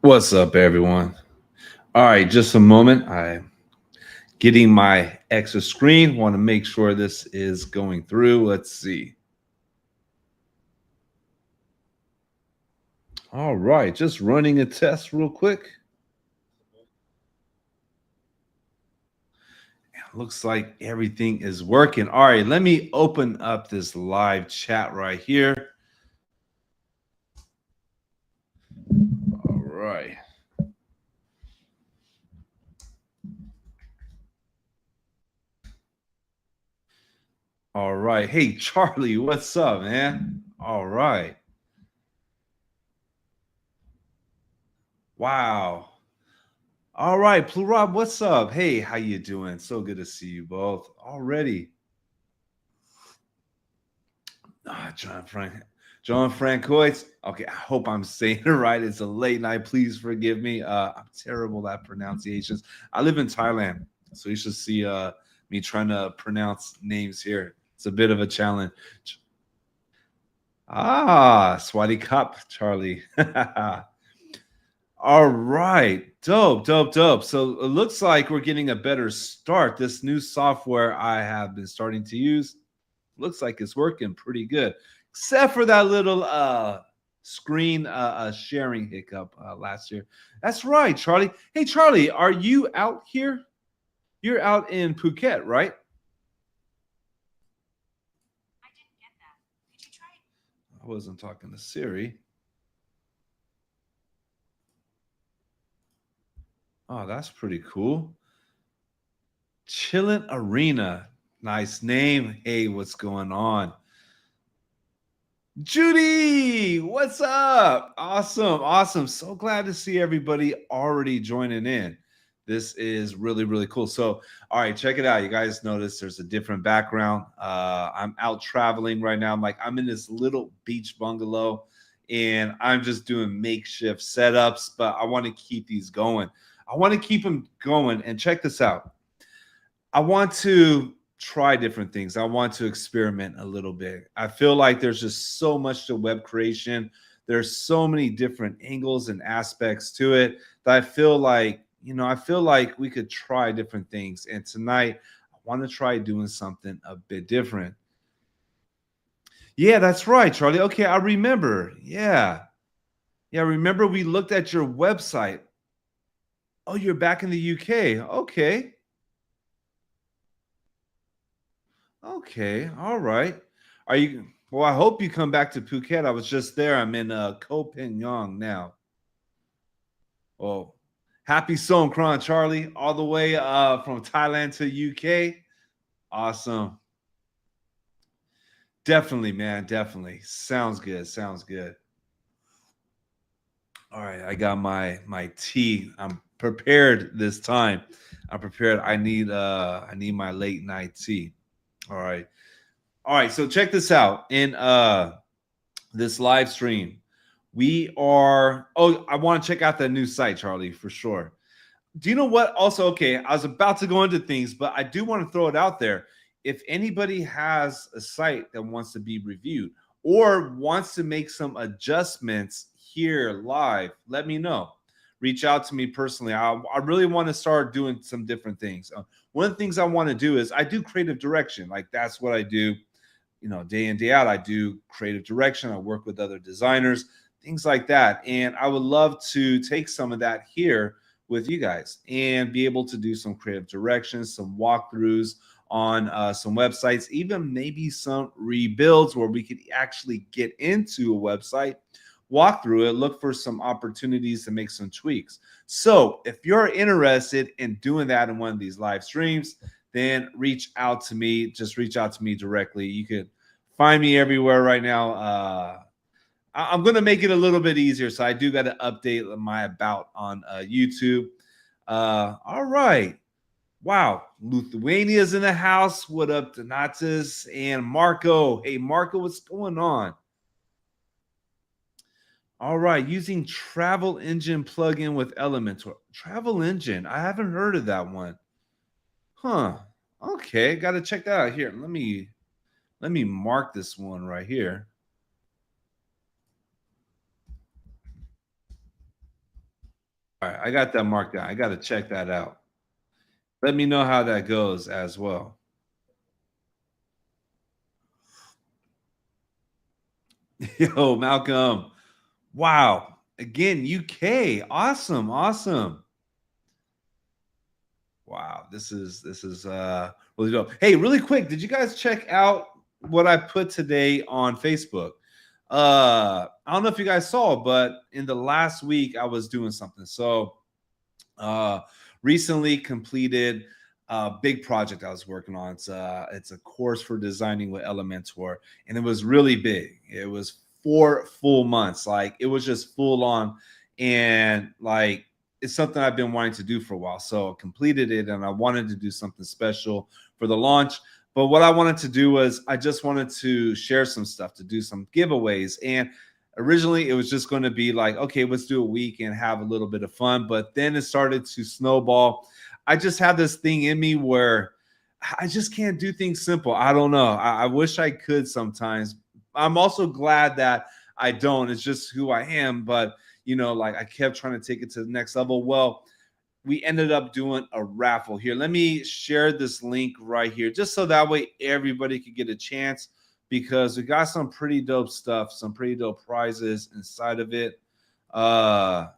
What's up, everyone? All right, just a moment. I'm getting my extra screen. Want to make sure this is going through. Let's see. All right, just running a test real quick. Looks like everything is working. All right, let me open up this live chat right here. All right. All right. Hey, Charlie, what's up, man? All right. Wow. All right, Plurab, what's up? Hey, how you doing? So good to see you both already. John Francois. Okay, I hope I'm saying it right. It's a late night. Please forgive me. I'm terrible at pronunciations. I live in Thailand, so you should see me trying to pronounce names here. It's a bit of a challenge. Swati Cup, Charlie. All right. Dope, dope, dope. So it looks like we're getting a better start. This new software I have been starting to use looks like it's working pretty good, except for that little screen sharing hiccup last year. That's right, Charlie. Hey, Charlie, are you out here? You're out in Phuket, right? I didn't get that. Could you try? I wasn't talking to Siri. Oh, that's pretty cool. Chillin' Arena. Nice name. Hey, what's going on? Judy, what's up? Awesome, awesome. So glad to see everybody already joining in. This is really, really cool. So, all right, check it out. You guys notice there's a different background. I'm out traveling right now. I'm in this little beach bungalow and I'm just doing makeshift setups, but I want to keep these going. I want to keep them going. And check this out. I want to try different things. I want to experiment a little bit. I feel like there's just so much to web creation. There's so many different angles and aspects to it that I feel like we could try different things. And tonight, I want to try doing something a bit different. Yeah, that's right, Charlie. Okay, I remember. Yeah. Yeah, remember we looked at your website. Oh, you're back in the UK. Okay. Okay, all right. Are you? Well, I hope you come back to Phuket. I was just there. I'm in Koh Phangan now. Oh, happy Songkran, Charlie, all the way from Thailand to UK. Awesome. Definitely, man. Definitely. Sounds good. Sounds good. All right, I got my tea. I'm prepared this time. I'm prepared. I need my late night tea. All right. All right, so check this out. In this live stream, I want to check out that new site, Charlie, for sure. Do you know what? Also, okay, I was about to go into things, but I do want to throw it out there. If anybody has a site that wants to be reviewed or wants to make some adjustments here live, let me know. Reach out to me personally. I really want to start doing some different things. One of the things I want to do is I do creative direction. Like that's what I do, day in, day out. I do creative direction. I work with other designers, things like that. And I would love to take some of that here with you guys and be able to do some creative directions, some walkthroughs on some websites, even maybe some rebuilds where we could actually get into a website, walk through it, look for some opportunities to make some tweaks. So if you're interested in doing that in one of these live streams, then reach out to me. Just reach out to me directly. You could find me everywhere right now. I'm going to make it a little bit easier. So I do got to update my about on YouTube. All right. Wow. Lithuania's in the house. What up, Donatas and Marco? Hey, Marco, what's going on? All right. Using Travel Engine plugin with Elementor. Travel Engine. I haven't heard of that one. Huh. Okay. Got to check that out here. Let me mark this one right here. All right, I got that marked down. I got to check that out. Let me know how that goes as well. Yo, Malcolm. Wow. Again, UK. Awesome. Awesome. Wow. This is really dope. Hey, really quick, did you guys check out what I put today on Facebook? I don't know if you guys saw, but in the last week I was doing something. So uh recently completed a big project I was working on. It's a course for designing with Elementor, and it was really big. It was 4 full months. Like it was just full on, and like it's something I've been wanting to do for a while. So I completed it, and I wanted to do something special for the launch. But what I wanted to do was I just wanted to share some stuff, to do some giveaways. And originally it was just going to be like, okay, let's do a week and have a little bit of fun. But then it started to snowball. I just have this thing in me where I just can't do things simple. I don't know. I wish I could sometimes. I'm also glad that I don't. It's just who I am. But, like I kept trying to take it to the next level. Well, we ended up doing a raffle here. Let me share this link right here, just so that way everybody could get a chance, because we got some pretty dope stuff, some pretty dope prizes inside of it. Let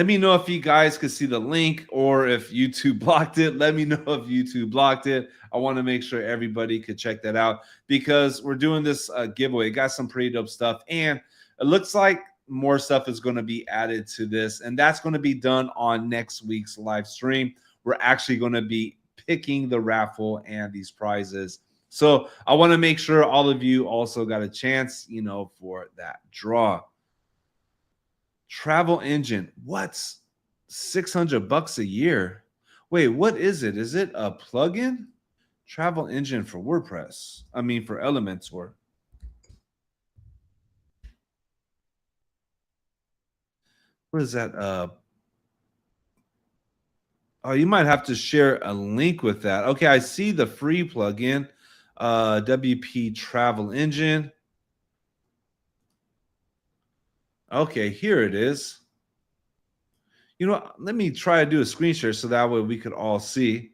me know if you guys could see the link, or if YouTube blocked it. Let me know if YouTube blocked it. I want to make sure everybody could check that out, because we're doing this giveaway. It got some pretty dope stuff, and it looks like more stuff is going to be added to this, and that's going to be done on next week's live stream. We're actually going to be picking the raffle and these prizes. So I want to make sure all of you also got a chance, for that draw. Travel engine. What's $600 a year? Wait, what is it? Is it a plugin? Travel engine for WordPress. I mean, for Elementor. What is that? Oh, you might have to share a link with that. Okay, I see the free plugin, WP Travel Engine. Okay, here it is. Let me try to do a screen share so that way we could all see.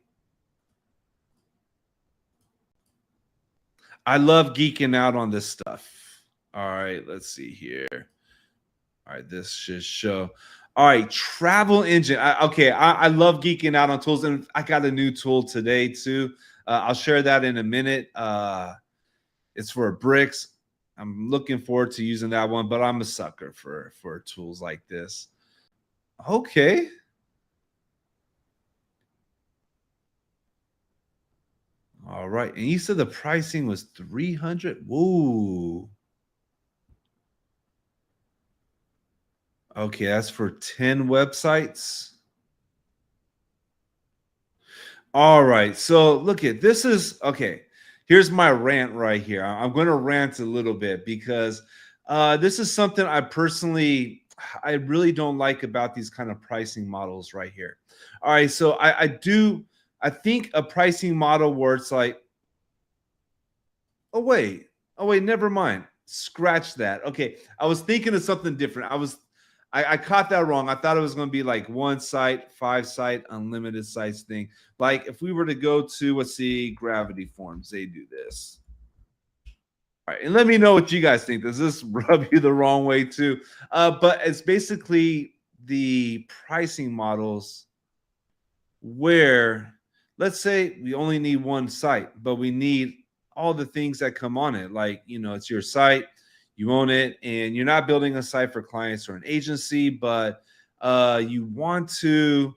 I love geeking out on this stuff. All right, let's see here. All right, this should show. All right, travel engine. I love geeking out on tools, and I got a new tool today too. I'll share that in a minute. It's for bricks. I'm looking forward to using that one, but I'm a sucker for tools like this. Okay. All right. And you said the pricing was 300. Woo. Okay, that's for 10 websites. All right. So look at this is okay. Here's my rant right here. I'm going to rant a little bit, because this is something I really don't like about these kind of pricing models right here. All right. So I think a pricing model where it's like, oh wait, never mind. Scratch that. Okay. I was thinking of something different. I caught that wrong. I thought it was going to be like one site, 5 site, unlimited sites thing. Like if we were to go to, let's see, Gravity Forms, they do this. All right, and let me know what you guys think. Does this rub you the wrong way too? But it's basically the pricing models where, let's say we only need one site, but we need all the things that come on it. Like, it's your site, you own it, and you're not building a site for clients or an agency, but you want to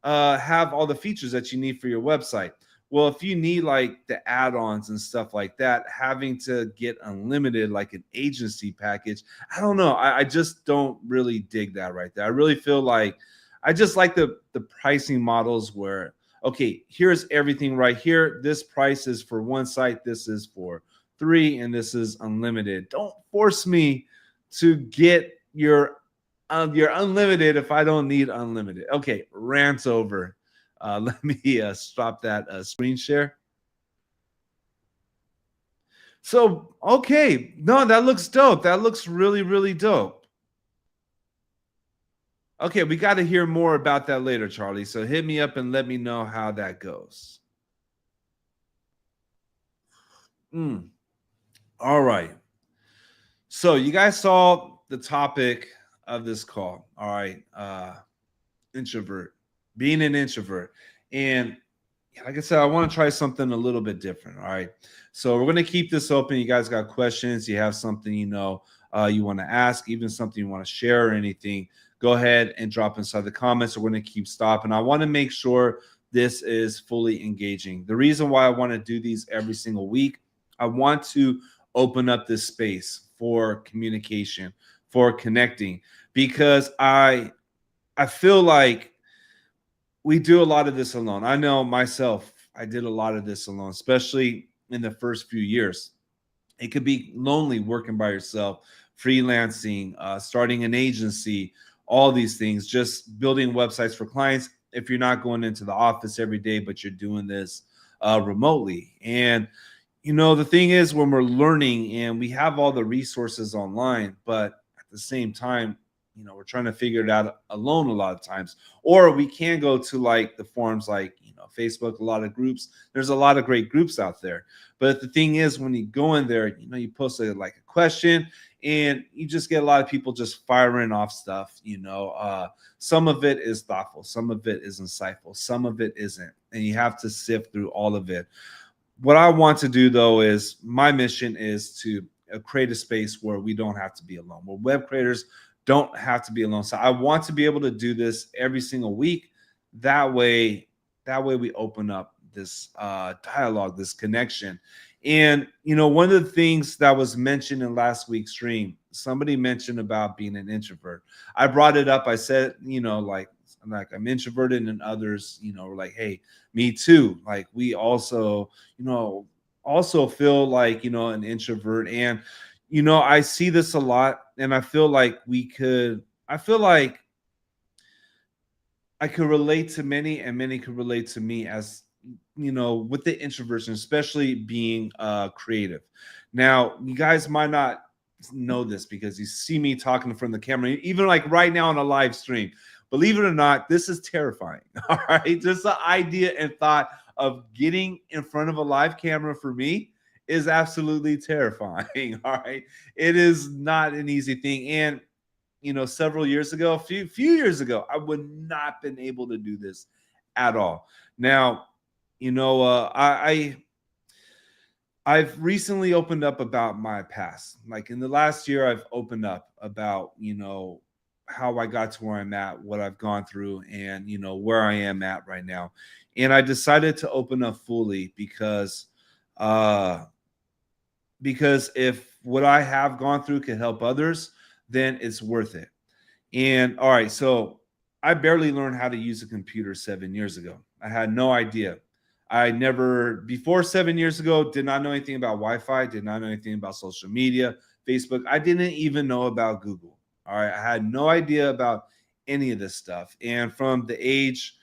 have all the features that you need for your website. Well, if you need like the add-ons and stuff like that, having to get unlimited like an agency package, I don't know. I just don't really dig that right there. I really feel like I just like the pricing models where, okay, here's everything right here. This price is for one site, this is for 3, and this is unlimited. Don't force me to get your unlimited if I don't need unlimited. Okay, rants over. Let me stop that screen share. So, okay. No, that looks dope. That looks really, really dope. Okay, we got to hear more about that later, Charlie. So hit me up and let me know how that goes. Mm, all right. So you guys saw the topic of this call. All right. Introvert, being an introvert. And like I said, I want to try something a little bit different. All right. So we're going to keep this open. You guys got questions, you have something, you want to ask, even something you want to share or anything, go ahead and drop inside the comments. We're going to keep stopping. I want to make sure this is fully engaging. The reason why I want to do these every single week, I want to open up this space for communication, for connecting, because I feel like we do a lot of this alone. I know myself, I did a lot of this alone, especially in the first few years. It could be lonely working by yourself, freelancing, starting an agency, all these things, just building websites for clients. If you're not going into the office every day, but you're doing this remotely. And the thing is, when we're learning and we have all the resources online, but at the same time, we're trying to figure it out alone a lot of times. Or we can go to like the forums, like, Facebook, a lot of groups. There's a lot of great groups out there. But the thing is, when you go in there, you post like a question and you just get a lot of people just firing off stuff. Some of it is thoughtful, some of it is insightful, some of it isn't. And you have to sift through all of it. What I want to do, though, is my mission is to create a space where we don't have to be alone, where web creators don't have to be alone. So I want to be able to do this every single week. That way, we open up this dialogue, this connection. And one of the things that was mentioned in last week's stream, somebody mentioned about being an introvert. I brought it up. I said, like I'm introverted, and others, were like, hey, me too. Like we also, feel like, an introvert. And, I see this a lot, and I feel like I feel like I could relate to many, and many could relate to me, as with the introversion, especially being creative. Now, you guys might not know this because you see me talking in front of the camera, even like right now on a live stream. Believe it or not, this is terrifying. All right. Just the idea and thought of getting in front of a live camera for me is absolutely terrifying. All right. It is not an easy thing. And several years ago, a few years ago, I would not been able to do this at all. Now, I've recently opened up about my past. Like in the last year, I've opened up about, how I got to where I'm at, what I've gone through, and, where I am at right now. And I decided to open up fully uh, because if what I have gone through can help others, then it's worth it. And all right, so I barely learned how to use a computer 7 years ago. I had no idea. I never, before 7 years ago, did not know anything about Wi-Fi, did not know anything about social media, Facebook. I didn't even know about Google. All right, I had no idea about any of this stuff. And from the age,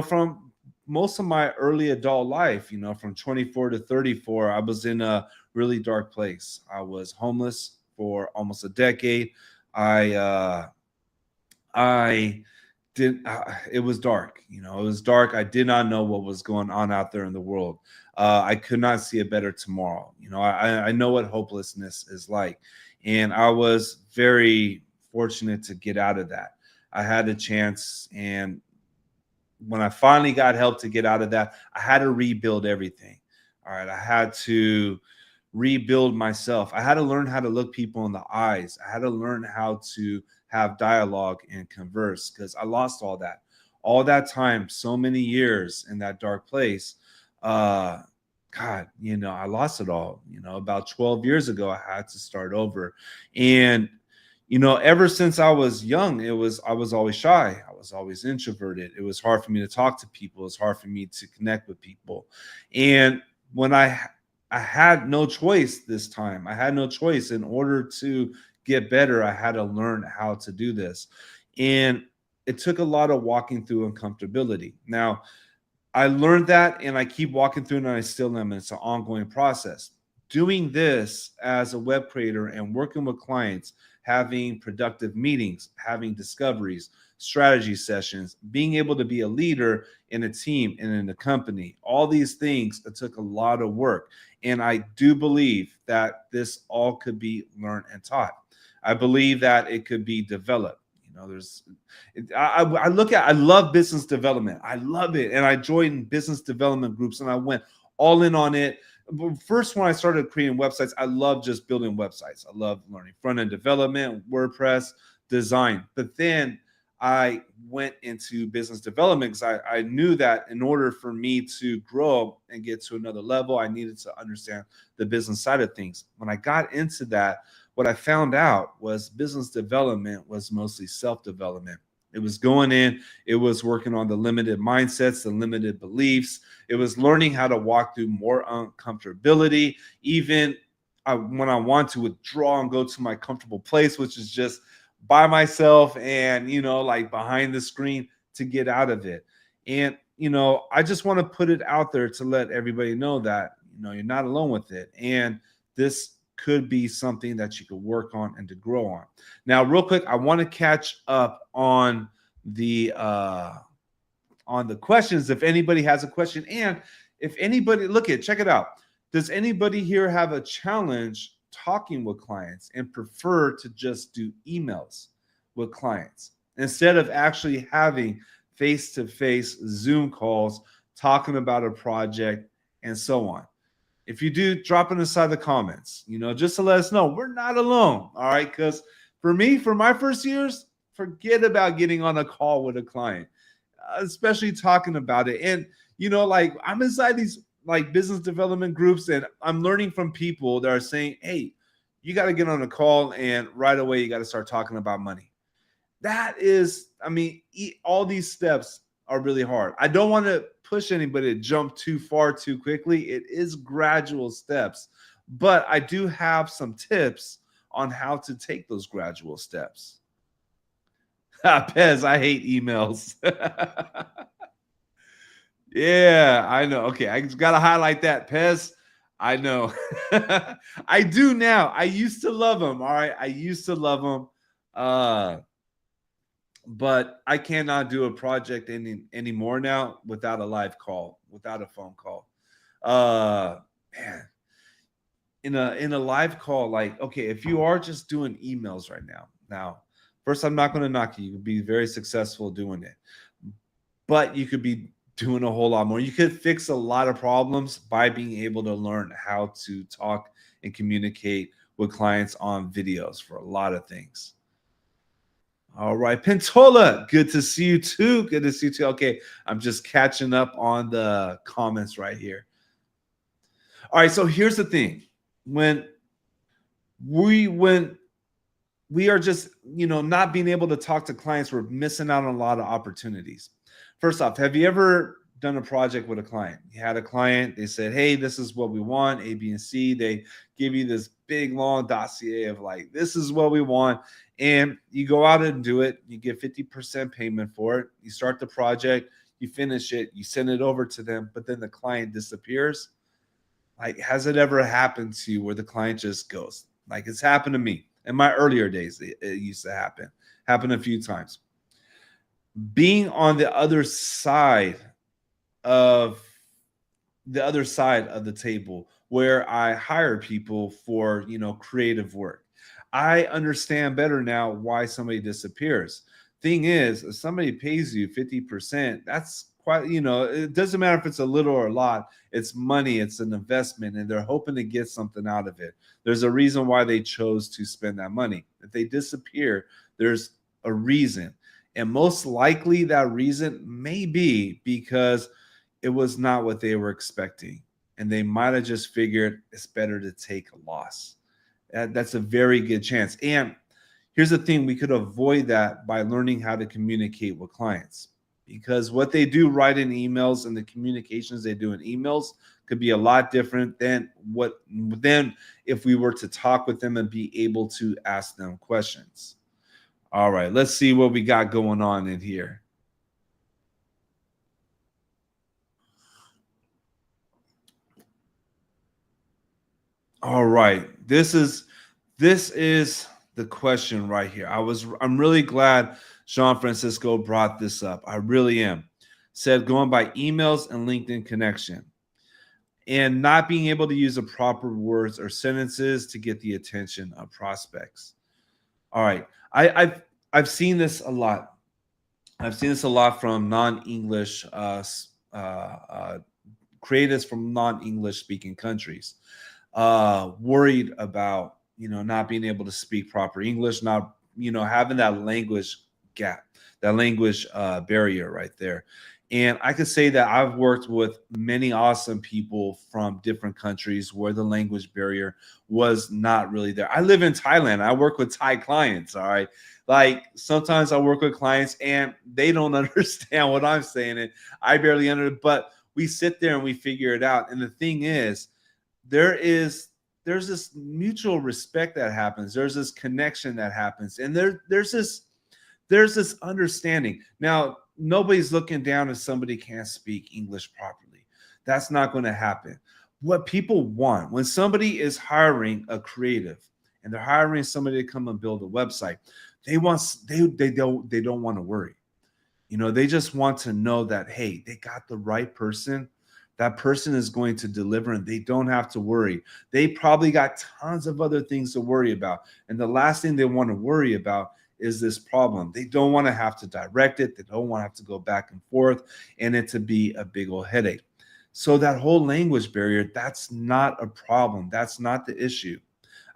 from most of my early adult life, from 24 to 34, I was in a really dark place. I was homeless for almost a decade. I did it was dark. It was dark. I did not know what was going on out there in the world. I could not see a better tomorrow. I know what hopelessness is like, and I was very fortunate to get out of that. I had a chance, and when I finally got help to get out of that, I had to rebuild everything. All right, I had to rebuild myself. I had to learn how to look people in the eyes. I had to learn how to have dialogue and converse, because I lost all that time, so many years in that dark place. God, I lost it all. About 12 years ago, I had to start over. And ever since I was young, I was always shy. I was always introverted. It was hard for me to talk to people. It was hard for me to connect with people. And when I had no choice this time. I had no choice. In order to get better, I had to learn how to do this. And it took a lot of walking through uncomfortability. Now, I learned that, and I keep walking through it, and I still am. And it's an ongoing process. Doing this as a web creator and working with clients having productive meetings, having discoveries, strategy sessions, being able to be a leader in a team and in a company. All these things, it took a lot of work. And I do believe that this all could be learned and taught. I believe that it could be developed. You know, I love business development. I love it. And I joined business development groups and I went all in on it. First, when I started creating websites, I love just building websites. I love learning front-end development, WordPress, design. But then I went into business development because I knew that in order for me to grow and get to another level, I needed to understand the business side of things. When I got into that, what I found out was business development was mostly self-development. It was going in, it was working on the limited mindsets, the limited beliefs. It was learning how to walk through more uncomfortability, even when I want to withdraw and go to my comfortable place, which is just by myself and, you know, like behind the screen, to get out of it. And, you know, I just want to put it out there to let everybody know that, you know, you're not alone with it. And this could be something that you could work on and to grow on. Now, real quick, I want to catch up on the questions. If anybody has a question, and if anybody, check it out. Does anybody here have a challenge talking with clients and prefer to just do emails with clients instead of actually having face-to-face Zoom calls, talking about a project and so on? If you do, drop it inside the comments, you know, just to let us know we're not alone. All right. Because for me, for my first years, forget about getting on a call with a client, especially talking about it. And, you know, like I'm inside these like business development groups and I'm learning from people that are saying, hey, you got to get on a call and right away you got to start talking about money. That is, I mean, all these steps are really hard. I don't want to push anybody to jump too far too quickly. It is gradual steps, but I do have some tips on how to take those gradual steps. Pez, I hate emails. Yeah, I know. Okay, I just got to highlight that. Pez, I know. I do now. I used to love them. All right. I used to love them. But I cannot do a project anymore now without a live call, without a phone call. Man, in a live call, like, okay, if you are just doing emails right now, first, I'm not going to knock you. You could be very successful doing it, but you could be doing a whole lot more. You could fix a lot of problems by being able to learn how to talk and communicate with clients on videos for a lot of things. All right, Pentola, good to see you too. Good to see you too. Okay, I'm just catching up on the comments right here. All right, so here's the thing. When we are just, you know, not being able to talk to clients, we're missing out on a lot of opportunities. First off, have you ever done a project with a client? You had a client, they said, hey, this is what we want, A, B, and C. They give you this big, long dossier of like, this is what we want. And you go out and do it. You get 50% payment for it. You start the project, you finish it, you send it over to them, but then the client disappears. Like, has it ever happened to you where the client just goes? Like, it's happened to me. In my earlier days, it used to happen. Happened a few times. Being on the other side of the table where I hire people for, you know, creative work, I understand better now why somebody disappears. Thing is, if somebody pays you 50%, that's quite, you know, it doesn't matter if it's a little or a lot. It's money, it's an investment, and they're hoping to get something out of it. There's a reason why they chose to spend that money. If they disappear, there's a reason. And most likely that reason may be because it was not what they were expecting. And they might have just figured it's better to take a loss. That's a very good chance. And here's the thing, we could avoid that by learning how to communicate with clients, because what they do write in emails and the communications they do in emails could be a lot different than if we were to talk with them and be able to ask them questions. All right, let's see what we got going on in here. All right, this is the question right here. I'm really glad Jean Francisco brought this up. I really am. Said going by emails and LinkedIn connection and not being able to use the proper words or sentences to get the attention of prospects. All right. I've seen this a lot. I've seen this a lot from non-English creatives from non-English speaking countries, worried about not being able to speak proper English, not having that language gap, that language barrier right there. And I could say that I've worked with many awesome people from different countries where the language barrier was not really there. I live in Thailand. I work with Thai clients. All right. Like sometimes I work with clients and they don't understand what I'm saying. And I barely understand, but we sit there and we figure it out. And the thing is, there's this mutual respect that happens. There's this connection that happens. And there's this understanding. Now, nobody's looking down if somebody can't speak English properly. That's not going to happen. What people want when somebody is hiring a creative and they're hiring somebody to come and build a website, they don't want to worry. They just want to know that, hey, they got the right person. That person is going to deliver and they don't have to worry. They probably got tons of other things to worry about. And the last thing they want to worry about is this problem. They don't want to have to direct it. They don't want to have to go back and forth and it to be a big old headache. So that whole language barrier, that's not a problem. That's not the issue.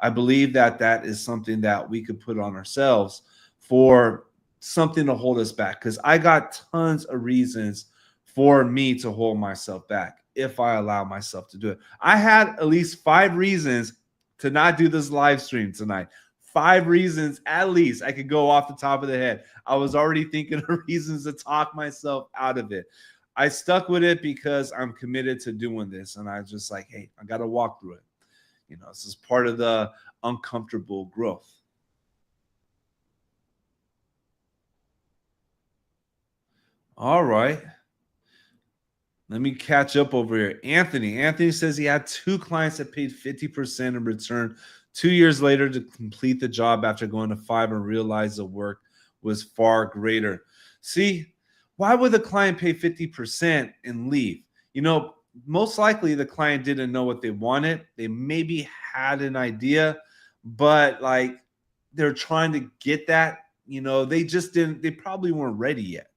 I believe that is something that we could put on ourselves for something to hold us back, because I got tons of reasons for me to hold myself back if I allow myself to do it. I had at least 5 reasons to not do this live stream tonight. 5 reasons at least. I could go off the top of the head. I was already thinking of reasons to talk myself out of it. I stuck with it because I'm committed to doing this. And I was just like, hey, I got to walk through it. This is part of the uncomfortable growth. All right. Let me catch up over here. Anthony says he had 2 clients that paid 50% in return 2 years later to complete the job after going to 5 and realized the work was far greater. See, why would the client pay 50% and leave? Most likely the client didn't know what they wanted. They maybe had an idea, but like they're trying to get that, they probably weren't ready yet,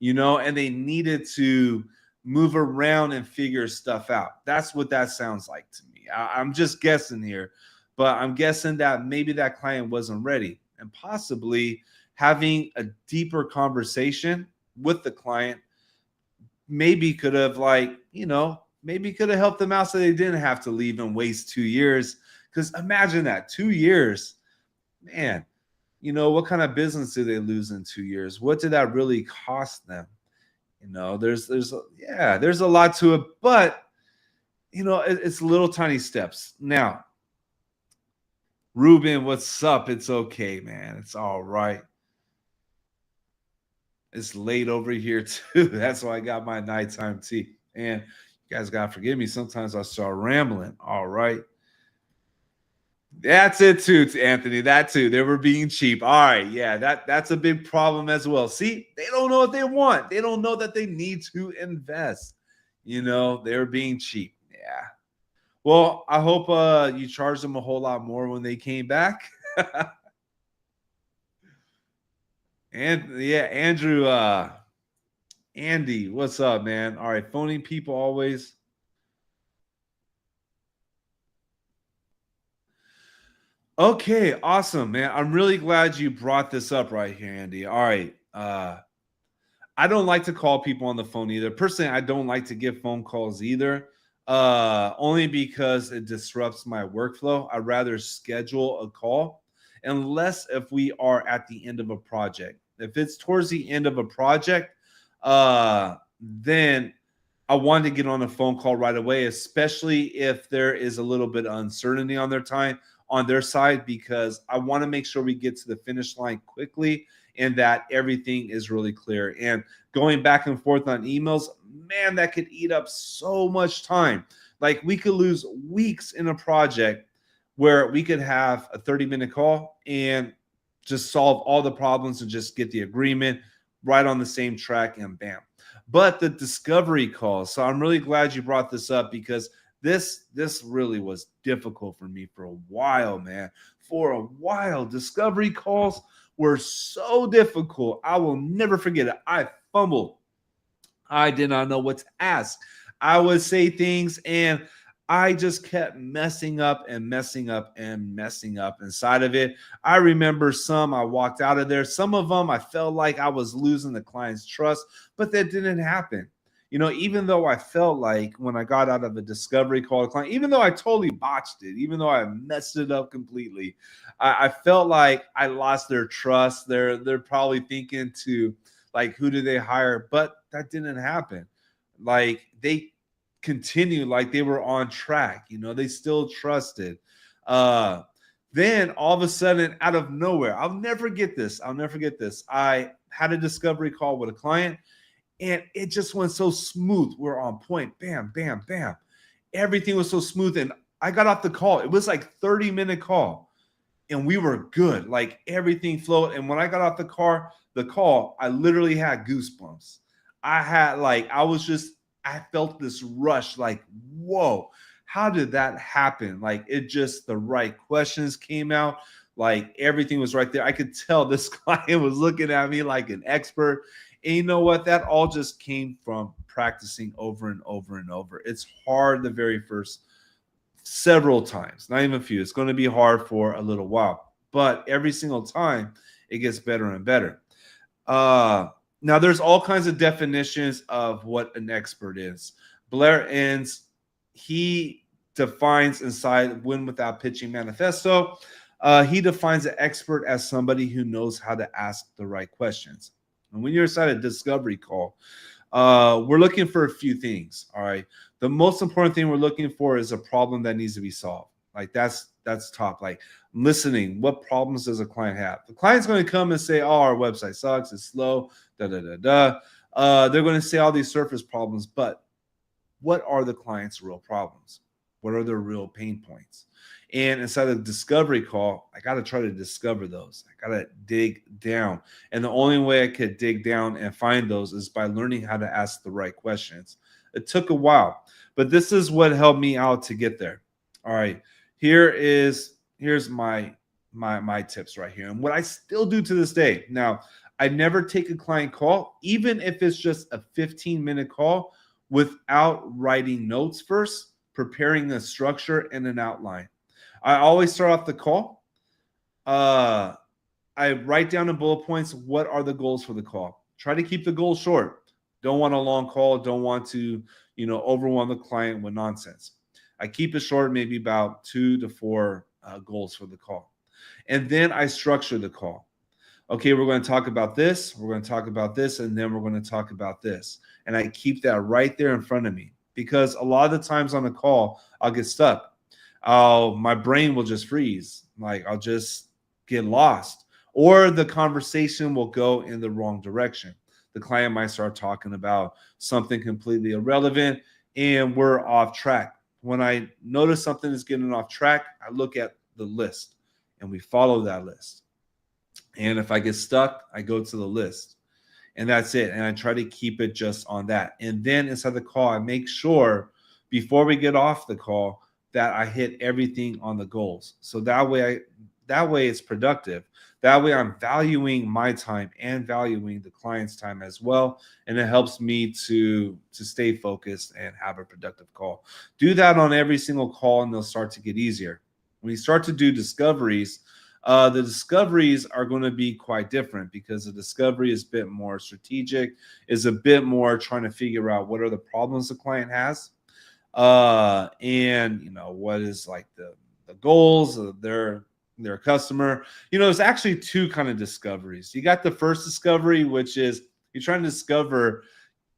and they needed to move around and figure stuff out. That's what that sounds like to me. I'm just guessing here, but I'm guessing that maybe that client wasn't ready, and possibly having a deeper conversation with the client maybe could have maybe could have helped them out so they didn't have to leave and waste 2 years. Because imagine that, 2 years, man, what kind of business did they lose in 2 years? What did that really cost them? There's a lot to it, but it's little tiny steps. Now, Ruben, what's up? It's okay, man. It's all right. It's late over here too. That's why I got my nighttime tea. And you guys gotta forgive me. Sometimes I start rambling. All right. That's it too, Anthony. That too. They were being cheap. All right. Yeah, that's a big problem as well. See, they don't know what they want. They don't know that they need to invest. They're being cheap. Yeah. Well, I hope you charged them a whole lot more when they came back. And yeah, Andrew, Andy, what's up, man? All right, phoning people always. Okay, awesome, man. I'm really glad you brought this up right here, Andy. All right. I don't like to call people on the phone either. Personally, I don't like to give phone calls either. Only because it disrupts my workflow. I'd rather schedule a call, unless if we are at the end of a project. If it's towards the end of a project, then I want to get on a phone call right away, especially if there is a little bit of uncertainty on their side, because I want to make sure we get to the finish line quickly and that everything is really clear. And going back and forth on emails, man, that could eat up so much time. Like we could lose weeks in a project where we could have a 30-minute call and just solve all the problems and just get the agreement right on the same track and bam. But the discovery calls, so I'm really glad you brought this up because this really was difficult for me for a while, man. For a while, discovery calls were so difficult. I will never forget it. I fumbled. I did not know what to ask. I would say things and I just kept messing up and messing up and messing up inside of it. I remember some I walked out of there. Some of them I felt like I was losing the client's trust, but that didn't happen. You know, even though I felt like when I got out of a discovery call, client, even though I totally botched it, even though I messed it up completely, I felt like I lost their trust. They're probably thinking to like, who do they hire? But that didn't happen. Like they continued like they were on track, you know, they still trusted. Then all of a sudden, out of nowhere, I'll never forget this. I had a discovery call with a client and it just went so smooth. We're on point. Bam, bam, bam. Everything was so smooth. And I got off the call. It was like 30-minute call. And we were good. Like everything flowed. And when I got off the call, I literally had goosebumps. I felt this rush, like, whoa, how did that happen? Like it just, the right questions came out. Like everything was right there. I could tell this client was looking at me like an expert. And you know what? That all just came from practicing over and over and over. It's hard the very first several times, not even a few. It's going to be hard for a little while, but every single time it gets better and better. Now, there's all kinds of definitions of what an expert is. Blair Enns, he defines inside Win Without Pitching Manifesto, he defines an expert as somebody who knows how to ask the right questions. And when you're inside a discovery call, we're looking for a few things. All right. The most important thing we're looking for is a problem that needs to be solved. Like that's top. Like listening. What problems does a client have? The client's going to come and say, "Oh, our website sucks. It's slow." Da da da da. They're going to say all these surface problems, but what are the client's real problems? What are their real pain points? And inside of the discovery call, I got to try to discover those. I got to dig down. And the only way I could dig down and find those is by learning how to ask the right questions. It took a while, but this is what helped me out to get there. All right. Here's my tips right here. And what I still do to this day. Now, I never take a client call, even if it's just a 15-minute call, without writing notes first, preparing a structure and an outline. I always start off the call. I write down in bullet points, what are the goals for the call? Try to keep the goals short. Don't want a long call. Don't want to, overwhelm the client with nonsense. I keep it short, maybe about 2 to 4 goals for the call. And then I structure the call. Okay, we're going to talk about this. We're going to talk about this. And then we're going to talk about this. And I keep that right there in front of me because a lot of the times on the call, I'll get stuck. My brain will just freeze. Like I'll just get lost, or the conversation will go in the wrong direction. The client might start talking about something completely irrelevant and we're off track. When I notice something is getting off track, I look at the list and we follow that list. And if I get stuck, I go to the list and that's it. And I try to keep it just on that. And then inside the call, I make sure before we get off the call that I hit everything on the goals. So that way it's productive. That way I'm valuing my time and valuing the client's time as well. And it helps me to stay focused and have a productive call. Do that on every single call and they'll start to get easier. When you start to do discoveries, the discoveries are going to be quite different because the discovery is a bit more strategic, is a bit more trying to figure out what are the problems the client has. And what is like the goals of their customer. There's actually 2 kind of discoveries. You got the first discovery, which is you're trying to discover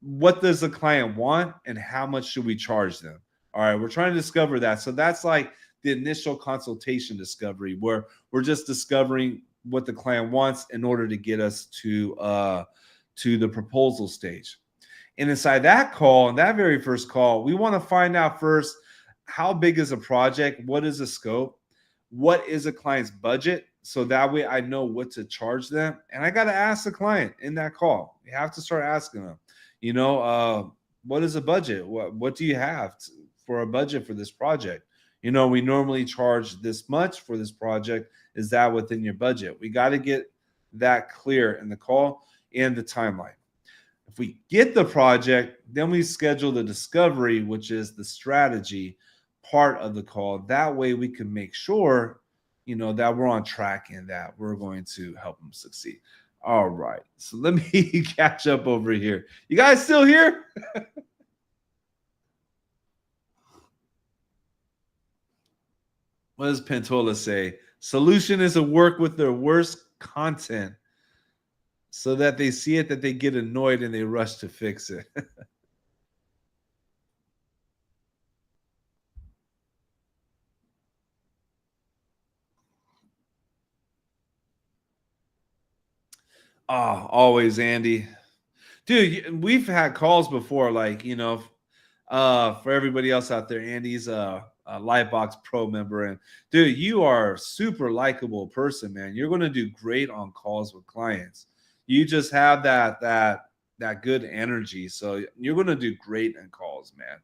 what does the client want and how much should we charge them. All right, we're trying to discover that. So that's like the initial consultation discovery where we're just discovering what the client wants in order to get us to the proposal stage. And inside that call, in that very first call, we want to find out first, how big is a project? What is the scope? what is a client's budget, so that way I know what to charge them. And I got to ask the client in that call. You have to start asking them, what is a budget? What do you have for a budget for this project? We normally charge this much for this project. Is that within your budget? We got to get that clear in the call and the timeline. If we get the project, then we schedule the discovery, which is the strategy part of the call. That way we can make sure, that we're on track and that we're going to help them succeed. All right. So let me catch up over here. You guys still here? What does Pentola say? Solution is to work with their worst content so that they see it, that they get annoyed and they rush to fix it. Oh, always, Andy. Dude, we've had calls before, like, for everybody else out there, Andy's a Lytbox Pro member. And dude, you are a super likable person, man. You're going to do great on calls with clients. You just have that good energy. So you're going to do great in calls, man,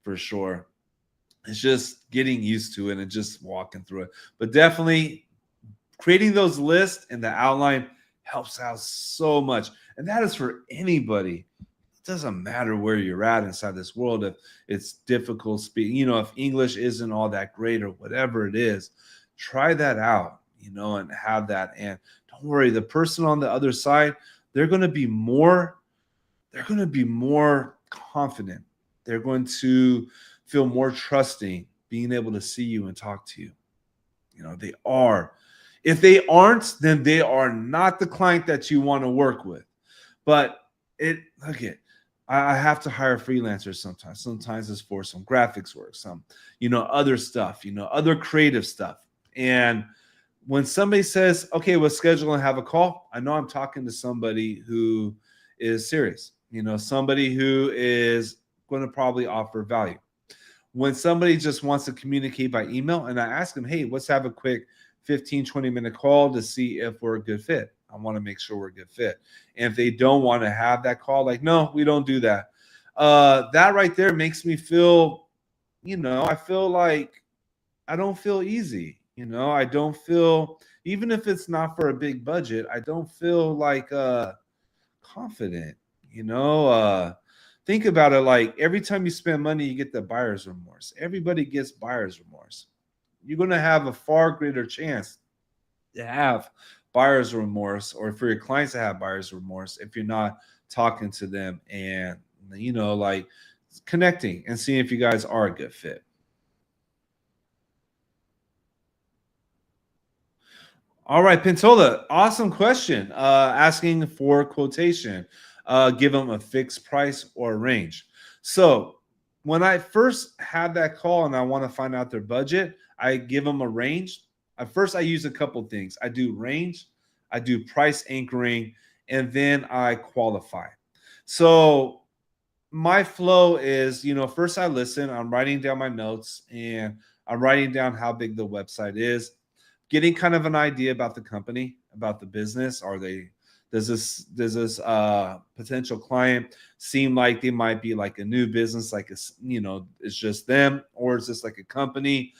for sure. It's just getting used to it and just walking through it. But definitely creating those lists and the outline helps out so much. And that is for anybody. It doesn't matter where you're at inside this world. If it's difficult speaking, if English isn't all that great or whatever it is, try that out, and have that. And don't worry, the person on the other side, they're going to be more confident. They're going to feel more trusting, being able to see you and talk to you. They are. If they aren't, then they are not the client that you want to work with. But I have to hire freelancers sometimes. Sometimes it's for some graphics work, some, other stuff, other creative stuff. And when somebody says, okay, we'll schedule and have a call, I know I'm talking to somebody who is serious, somebody who is going to probably offer value. When somebody just wants to communicate by email and I ask them, hey, let's have a quick 15-20 minute call to see if we're a good fit. I want to make sure we're a good fit. And if they don't want to have that call, like, no, we don't do that. That right there makes me feel, I feel like I don't feel easy. I don't feel, even if it's not for a big budget, I don't feel like confident. Think about it, like every time you spend money, you get the buyer's remorse. Everybody gets buyer's remorse. You're going to have a far greater chance to have buyer's remorse, or for your clients to have buyer's remorse, if you're not talking to them and, like connecting and seeing if you guys are a good fit. All right, Pentola, awesome question. Asking for quotation. Give them a fixed price or a range. So when I first have that call and I want to find out their budget, I give them a range. At first, I use a couple things. I do range, I do price anchoring, and then I qualify. So my flow is, first I listen, I'm writing down my notes, and I'm writing down how big the website is, getting kind of an idea about the company, about the business. Does this potential client seem like they might be like a new business, like it's just them, or is this like a company?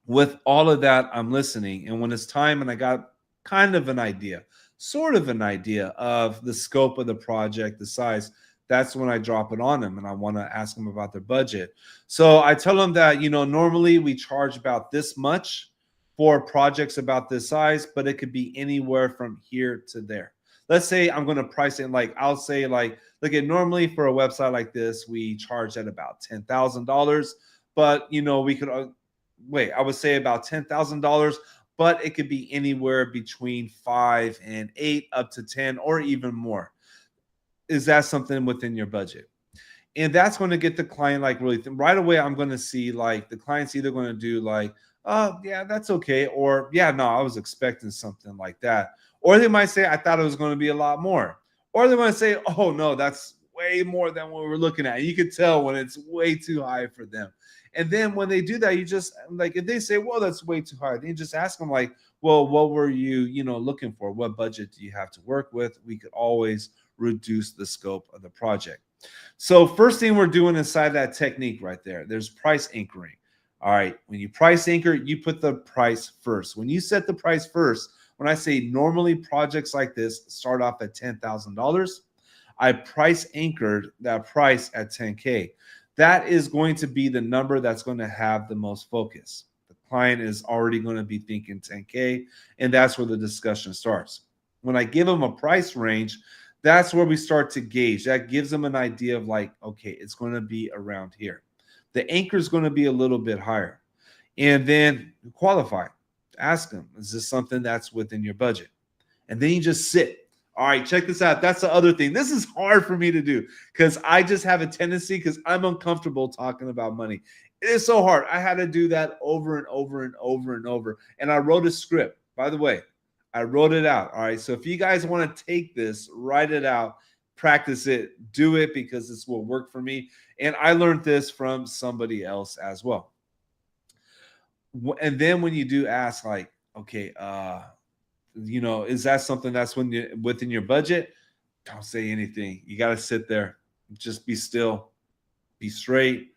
With all of that, I'm listening. And when it's time and I got kind of an idea, sort of an idea of the scope of the project, the size, that's when I drop it on them and I want to ask them about their budget. So I tell them that, normally we charge about this much for projects about this size, but it could be anywhere from here to there. Let's say I'm going to price it like, I'll say like, look at normally for a website like this, we charge at about $10,000, but we could I would say about $10,000, but it could be anywhere between 5 and 8 up to 10 or even more. Is that something within your budget? And that's going to get the client like really right away. I'm going to see like the client's either going to do like, oh yeah, that's okay, or yeah, no, I was expecting something like that. Or they might say, I thought it was going to be a lot more. Or they might say, oh no, that's way more than what we're looking at. You could tell when it's way too high for them. And then when they do that, you just like, if they say, well, that's way too high, then you just ask them like, well, what were you looking for? What budget do you have to work with? We could always reduce the scope of the project. So first thing we're doing inside that technique right there, there's price anchoring. All right, when you price anchor, you put the price first. When you set the price first, when I say normally projects like this start off at $10,000, I price anchored that price at 10K. That is going to be the number that's going to have the most focus. The client is already going to be thinking 10K, and that's where the discussion starts. When I give them a price range, that's where we start to gauge. That gives them an idea of like, okay, it's going to be around here. The anchor is going to be a little bit higher. And then qualify. Ask them, is this something that's within your budget? And then you just sit. All right, check this out. That's the other thing. This is hard for me to do because I just have a tendency, because I'm uncomfortable talking about money. It is so hard. I had to do that over and over and over and over. And I wrote a script. By the way, I wrote it out. All right. So if you guys want to take this, write it out, practice it, do it, because this will work for me. And I learned this from somebody else as well. And then when you do ask, like, okay, is that something that's within your budget? Don't say anything. You got to sit there, just be still, be straight.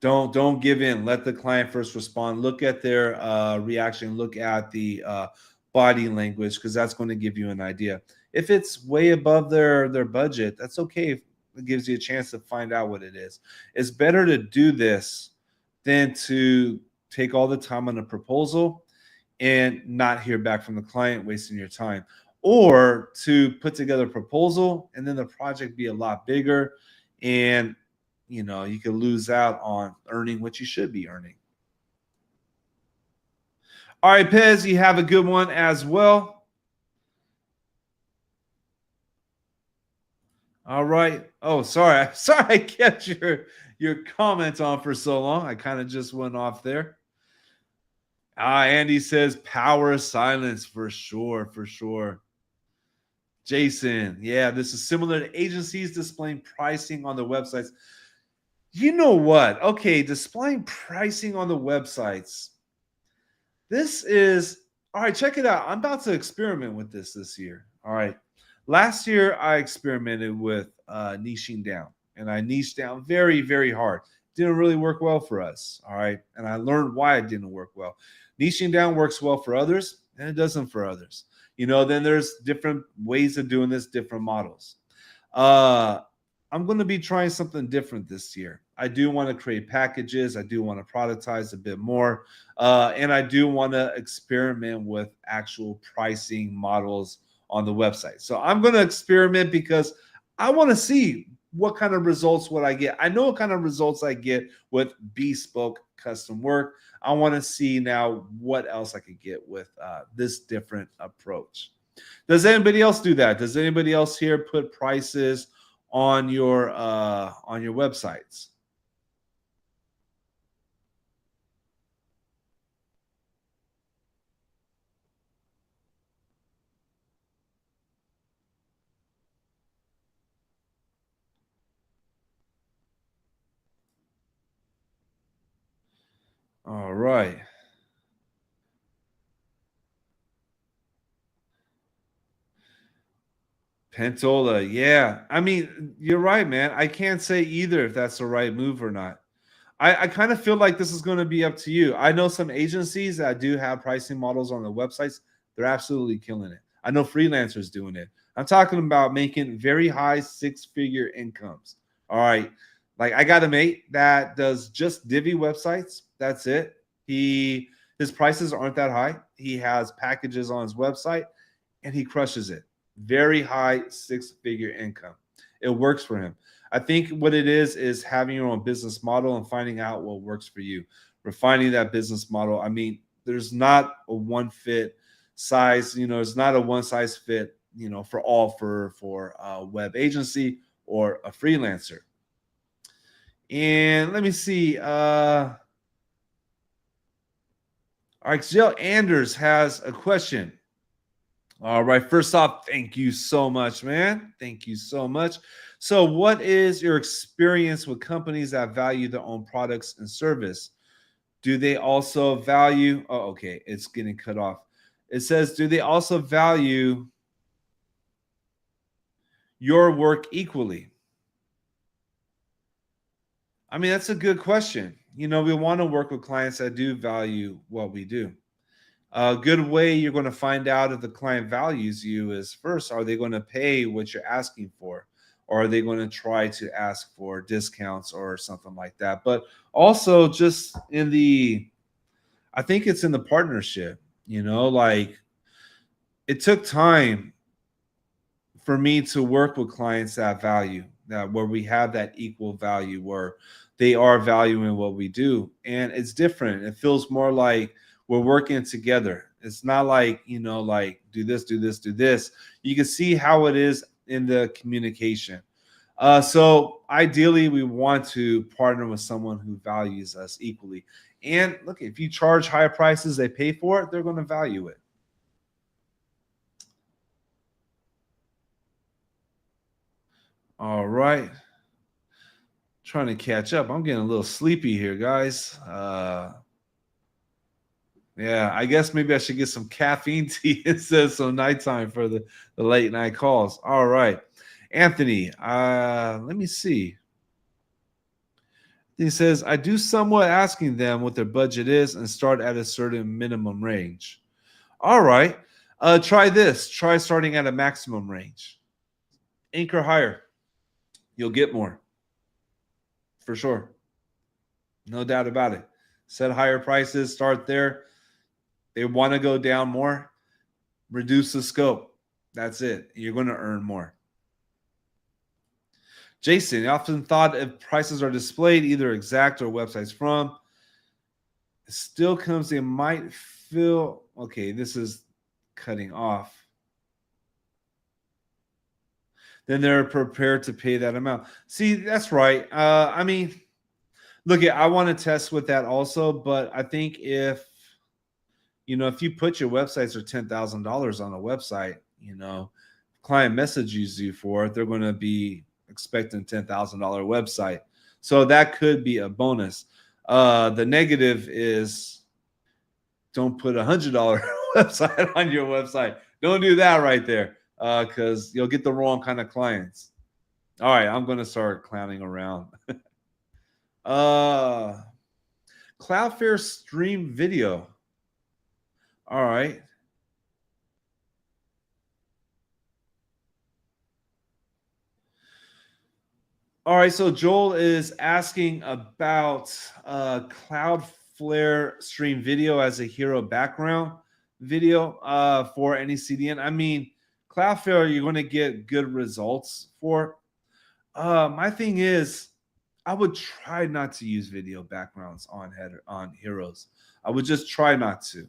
Don't give in. Let the client first respond. Look at their reaction. Look at the body language, because that's going to give you an idea. If it's way above their budget, that's okay. It gives you a chance to find out what it is. It's better to do this than to take all the time on a proposal and not hear back from the client, wasting your time, or to put together a proposal and then the project be a lot bigger, and you could lose out on earning what you should be earning. All right, Pez, you have a good one as well. All right. Oh, sorry. I kept your comments on for so long. I kind of just went off there. Andy says power silence, for sure, for sure. Jason, yeah, this is similar to agencies displaying pricing on the websites. You know what? Okay, displaying pricing on the websites. This is, all right, check it out. I'm about to experiment with this year. All right. Last year, I experimented with niching down, and I niched down very, very hard. Didn't really work well for us. All right. And I learned why it didn't work well. Niching down works well for others, and it doesn't for others. Then there's different ways of doing this, different models. I'm going to be trying something different this year. I do want to create packages. I do want to productize a bit more. And I do want to experiment with actual pricing models on the website. So I'm going to experiment because I want to see what kind of results would I get. I know what kind of results I get with bespoke custom work. I want to see now what else I could get with this different approach. Does anybody else do that? Does anybody else here put prices on your websites? All right. Pentola, yeah. I mean, you're right, man. I can't say either if that's the right move or not. I kind of feel like this is going to be up to you. I know some agencies that do have pricing models on the websites. They're absolutely killing it. I know freelancers doing it. I'm talking about making very high six-figure incomes. All right. Like, I got a mate that does just Divi websites. That's it. His prices aren't that high. He has packages on his website and he crushes it. Very high six-figure income. It works for him. I think what it is having your own business model and finding out what works for you. Refining that business model. I mean, there's not a one fit size, it's not a one size fit, for all for a web agency or a freelancer. And let me see. All right, Jill Anders has a question. All right. First off, thank you so much, man. Thank you so much. So, what is your experience with companies that value their own products and service? Do they also value? Oh, okay. It's getting cut off. It says, do they also value your work equally? I mean, that's a good question. We want to work with clients that do value what we do. A good way you're going to find out if the client values you is first, are they going to pay what you're asking for? Or are they going to try to ask for discounts or something like that? But also, just I think it's in the partnership, like it took time for me to work with clients that value that where we have that equal value where they are valuing what we do, and it's different. It feels more like we're working together. It's not like like do this, do this, do this. You can see how it is in the communication. So ideally we want to partner with someone who values us equally, and look, if you charge higher prices, they pay for it, they're going to value it. All right. Trying to catch up. I'm getting a little sleepy here, guys. Yeah, I guess maybe I should get some caffeine tea instead of some nighttime for the late night calls. All right. Anthony, let me see. He says, I do somewhat asking them what their budget is and start at a certain minimum range. All right. Try this. Try starting at a maximum range. Anchor higher. You'll get more. For sure. No doubt about it. Set higher prices, start there. They want to go down more, reduce the scope. That's it. You're going to earn more. Jason, I often thought if prices are displayed, either exact or websites from, it still comes, they might feel, okay, this is cutting off. Then they're prepared to pay that amount. See, that's right. I mean, look, I want to test with that also, but I think if you put your websites are $10,000 on a website, client messages you for it, they're going to be expecting $10,000 website. So that could be a bonus. The negative is don't put $100 website on your website. Don't do that right there because you'll get the wrong kind of clients. All right, I'm going to start clowning around. Cloudflare stream video. All right. All right. So Joel is asking about Cloudflare stream video as a hero background video for any CDN. I mean, Cloudflare, you're going to get good results for. My thing is, I would try not to use video backgrounds on heroes. I would just try not to.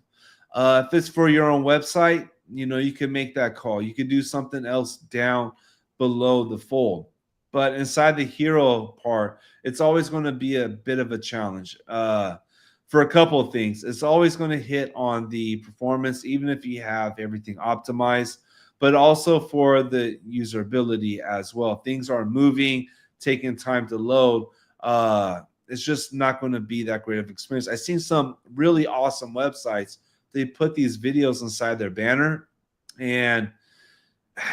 If it's for your own website, you can make that call. You could do something else down below the fold. But inside the hero part, it's always going to be a bit of a challenge for a couple of things. It's always going to hit on the performance, even if you have everything optimized, but also for the usability as well. Things are moving, taking time to load. It's just not going to be that great of experience. I've seen some really awesome websites. They put these videos inside their banner, and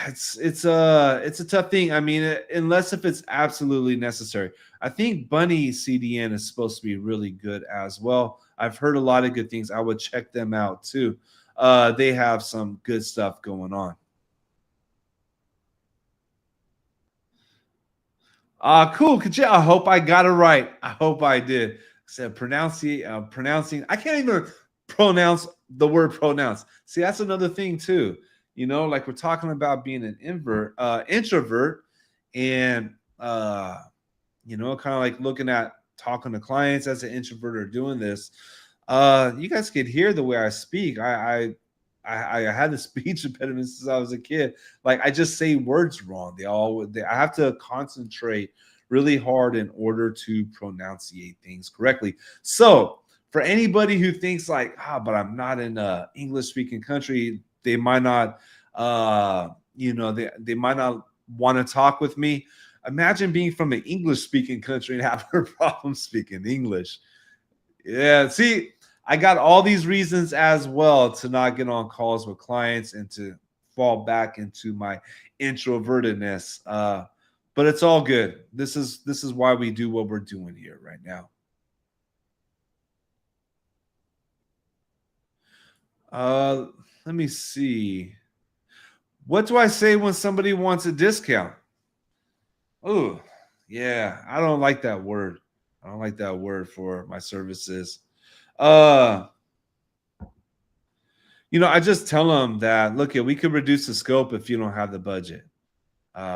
it's a tough thing. I mean, unless if it's absolutely necessary. I think Bunny CDN is supposed to be really good as well. I've heard a lot of good things. I would check them out too. They have some good stuff going on. Cool. I hope I got it right. I hope I did. I said pronouncing. I can't even pronounce the word pronounce. See, that's another thing too. Like we're talking about being an introvert, and kind of like looking at talking to clients as an introvert or doing this. You guys could hear the way I speak. I had a speech impediment since I was a kid. Like I just say words wrong. I have to concentrate really hard in order to pronunciate things correctly. So for anybody who thinks like, but I'm not in a English speaking country, they might not They might not want to talk with me. Imagine being from an English speaking country and having a problem speaking English. Yeah, see, I got all these reasons as well to not get on calls with clients and to fall back into my introvertedness. But it's all good. This is why we do what we're doing here right now. Uh, Let me see. What do I say when somebody wants a discount? Oh, yeah, I don't like that word. I don't like that word for my services. Uh, I just tell them that, look, we could reduce the scope if you don't have the budget.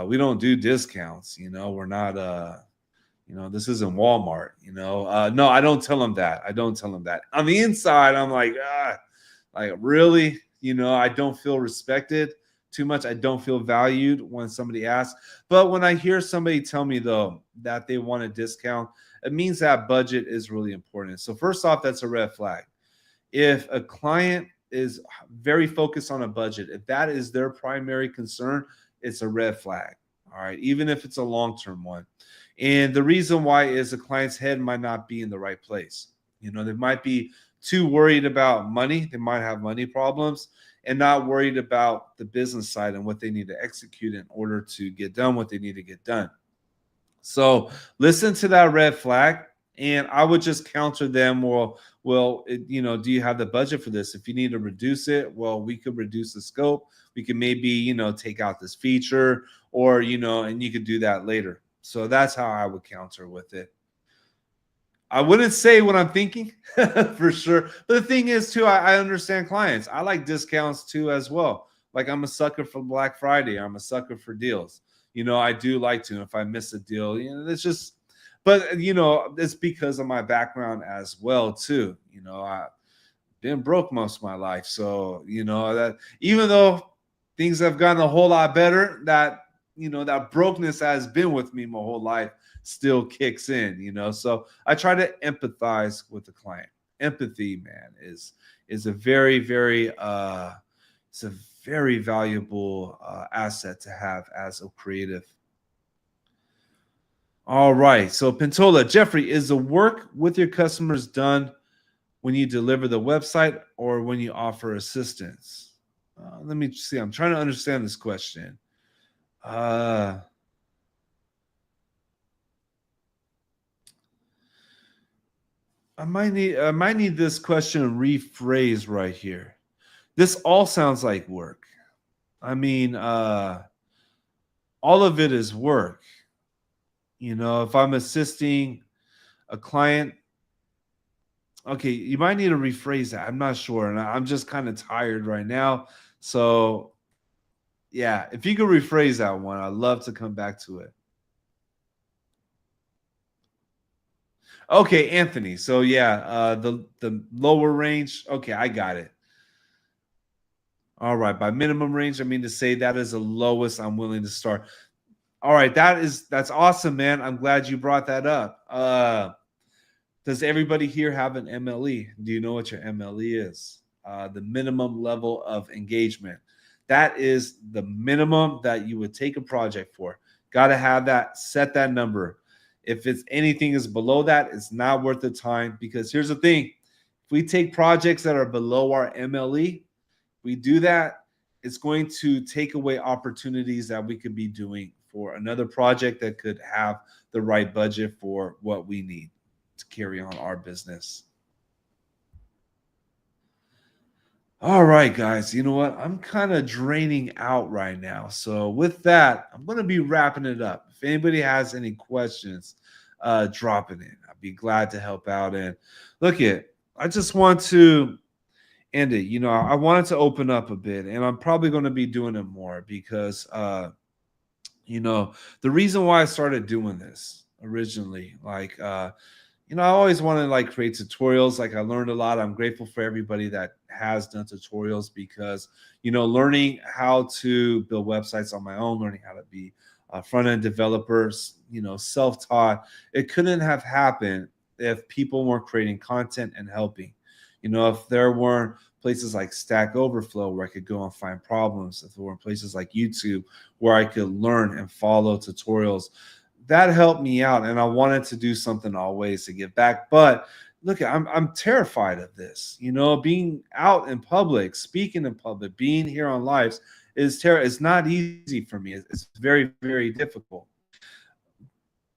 We don't do discounts. We're not, this isn't Walmart. No, I don't tell them that. I don't tell them that. On the inside, I'm like, really? I don't feel respected too much. I don't feel valued when somebody asks. But when I hear somebody tell me, though, that they want a discount, it means that budget is really important. So first off, that's a red flag. If a client is very focused on a budget, if that is their primary concern, it's a red flag. All right, even if it's a long-term one. And the reason why is the client's head might not be in the right place. They might be too worried about money. They might have money problems and not worried about the business side and what they need to execute in order to get done what they need to get done. So listen to that red flag, and I would just counter them. Do you have the budget for this? If you need to reduce it, well, we could reduce the scope. We can maybe, take out this feature, or, and you could do that later. So that's how I would counter with it. I wouldn't say what I'm thinking for sure. But the thing is, too, I understand clients. I like discounts, too, as well. Like, I'm a sucker for Black Friday. I'm a sucker for deals. I do like to. If I miss a deal, it's just, but, it's because of my background as well, too. I've been broke most of my life. So, that even though things have gotten a whole lot better, that brokenness has been with me my whole life still kicks in. So I try to empathize with the client. Empathy, man, is a very, very it's a very valuable asset to have as a creative. All right, so Pintola, Jeffrey, is the work with your customers done when you deliver the website or when you offer assistance? Let me see. I'm trying to understand this question. I might need this question rephrased right here. This all sounds like work. I mean, all of it is work. If I'm assisting a client, okay, you might need to rephrase that. I'm not sure. And I'm just kind of tired right now. So, yeah, if you could rephrase that one, I'd love to come back to it. Okay, Anthony. So yeah, the lower range. Okay, I got it. All right, by minimum range, I mean to say that is the lowest I'm willing to start. All right, that's awesome, man. I'm glad you brought that up. Does everybody here have an MLE? Do you know what your MLE is? The minimum level of engagement. That is the minimum that you would take a project for. Got to have that. Set that number. If it's anything is below that, it's not worth the time, because here's the thing. If we take projects that are below our MLE, we do that, it's going to take away opportunities that we could be doing for another project that could have the right budget for what we need to carry on our business. All right, guys, you know what? I'm kind of draining out right now. So with that, I'm going to be wrapping it up. If anybody has any questions, drop it in. I'd be glad to help out. And look I just want to end it. I wanted to open up a bit, and I'm probably going to be doing it more because, the reason why I started doing this originally, I always want to create tutorials. I learned a lot. I'm grateful for everybody that has done tutorials because, learning how to build websites on my own, learning how to be a front-end developers, self-taught, it couldn't have happened if people weren't creating content and helping. If there weren't places like Stack Overflow where I could go and find problems, or in places like YouTube where I could learn and follow tutorials. That helped me out, and I wanted to do something always to give back. But look, I'm terrified of this. Being out in public, speaking in public, being here on lives is It's not easy for me. It's very, very difficult.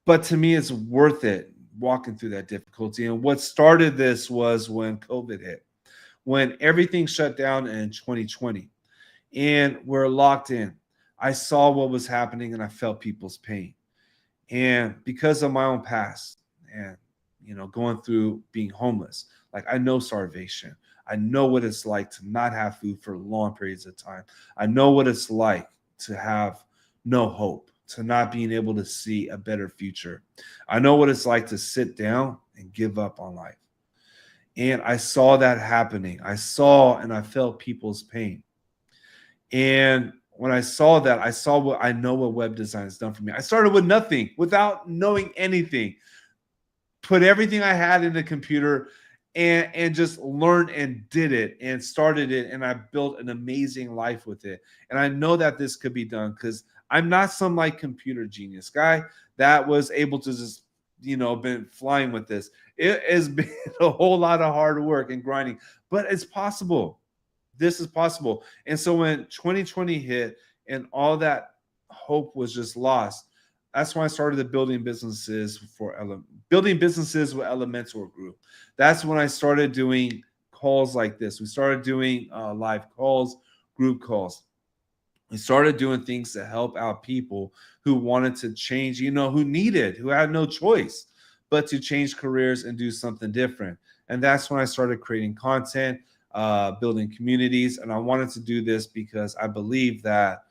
But to me, it's worth it walking through that difficulty. And what started this was when COVID hit, when everything shut down in 2020 and we're locked in. I saw what was happening and I felt people's pain. And because of my own past and, going through being homeless, like I know starvation. I know what it's like to not have food for long periods of time. I know what it's like to have no hope, to not being able to see a better future. I know what it's like to sit down and give up on life. And I saw that happening. I saw and I felt people's pain. And when I saw that, I saw what I know what web design has done for me. I started with nothing, without knowing anything, put everything I had in the computer and just learned and did it and started it. And I built an amazing life with it. And I know that this could be done because I'm not some like computer genius guy that was able to just, been flying with this. It has been a whole lot of hard work and grinding, but it's possible. This is possible. And so when 2020 hit and all that hope was just lost, that's when I started the building businesses building businesses with Elementor group. That's when I started doing calls like this. We started doing live calls, group calls. We started doing things to help out people who wanted to change, who had no choice but to change careers and do something different. And that's when I started creating content, building communities. And I wanted to do this because I believe that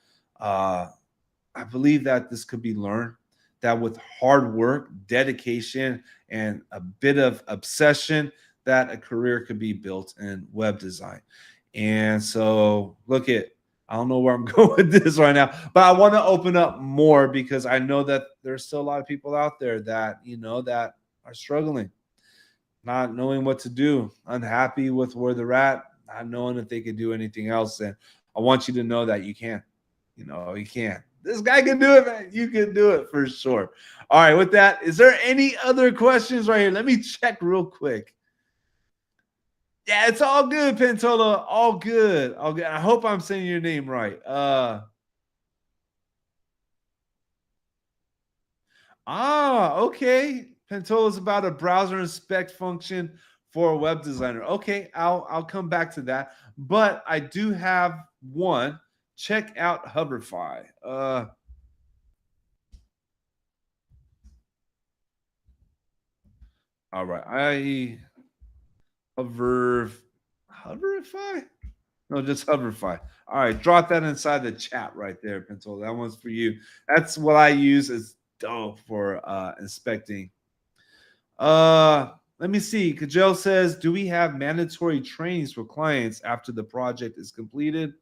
this could be learned, that with hard work, dedication, and a bit of obsession, that a career could be built in web design. And so I don't know where I'm going with this right now, but I want to open up more because I know that there's still a lot of people out there that, that are struggling, not knowing what to do, unhappy with where they're at, not knowing if they could do anything else. And I want you to know that you can. You can. This guy can do it, man. You can do it for sure. All right, with that, is there any other questions right here? Let me check real quick. Yeah, it's all good, Pentola. All good. All good. I hope I'm saying your name right. Okay. Pentola is about a browser inspect function for a web designer. Okay, I'll come back to that. But I do have one. Check out Hoverify. All right. Hoverify? No, just Hoverify. All right, drop that inside the chat right there, Pencil. That one's for you. That's what I use as dope for inspecting. Let me see. Kajel says, do we have mandatory trainings for clients after the project is completed?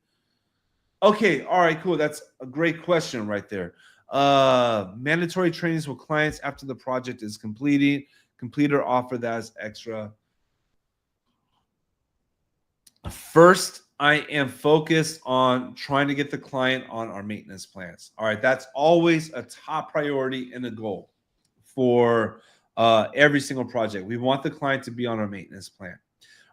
Okay, all right, cool. That's a great question right there. Mandatory trainings with clients after the project is completed or offer that as extra. First, I am focused on trying to get the client on our maintenance plans. All right, that's always a top priority and a goal for every single project. We want the client to be on our maintenance plan.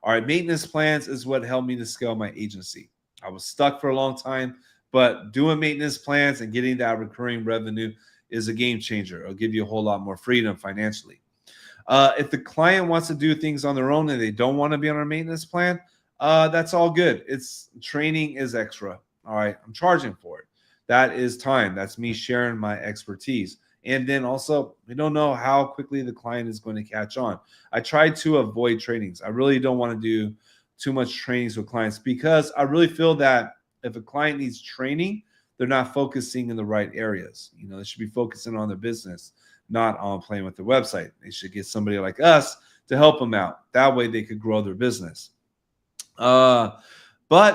All right, maintenance plans is what helped me to scale my agency. I was stuck for a long time, but doing maintenance plans and getting that recurring revenue is a game changer. It'll give you a whole lot more freedom financially. If the client wants to do things on their own and they don't want to be on our maintenance plan, that's all good. It's training is extra. All right, I'm charging for it. That is time. That's me sharing my expertise. And then also, we don't know how quickly the client is going to catch on. I try to avoid trainings. I really don't want to do too much trainings with clients because I really feel that if a client needs training, they're not focusing in the right areas. They should be focusing on their business, not on playing with their website. They should get somebody like us to help them out. That way they could grow their business. But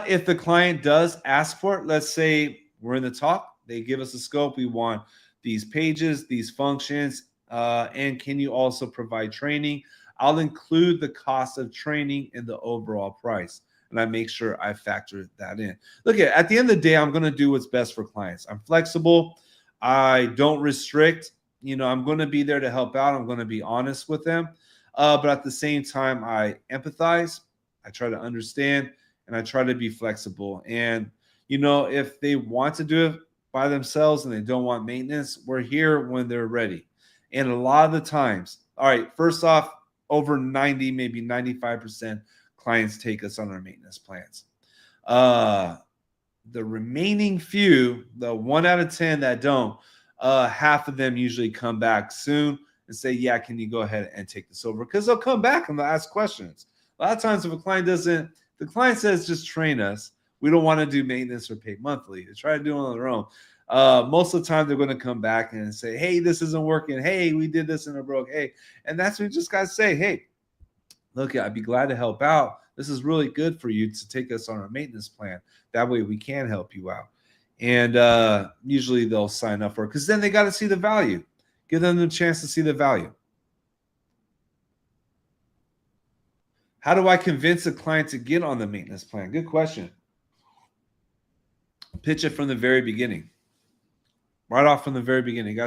if the client does ask for it, let's say we're in the talk, they give us a scope. We want these pages, these functions, and can you also provide training? I'll include the cost of training in the overall price. and I make sure I factor that in. Look, at the end of the day, I'm going to do what's best for clients. I'm flexible. I don't restrict. I'm going to be there to help out. I'm going to be honest with them. But at the same time, I empathize. I try to understand, and I try to be flexible. And, if they want to do it by themselves and they don't want maintenance, we're here when they're ready. And a lot of the times, all right, first off, over 90, maybe 95% clients take us on our maintenance plans. The remaining few, the 1 out of 10 that don't, half of them usually come back soon and say, yeah, can you go ahead and take this over? Because they'll come back and they'll ask questions. A lot of times if a client doesn't, the client says, just train us. We don't want to do maintenance or pay monthly. They try to do it on their own. Most of the time they're going to come back and say, hey, this isn't working. Hey, we did this and it broke. Hey, and that's when you just got to say, hey, look, I'd be glad to help out. This is really good for you to take us on our maintenance plan. That way we can help you out. And usually they'll sign up for it because then they got to see the value. Give them the chance to see the value. How do I convince a client to get on the maintenance plan? Good question. Pitch it from the very beginning. Right off from the very beginning.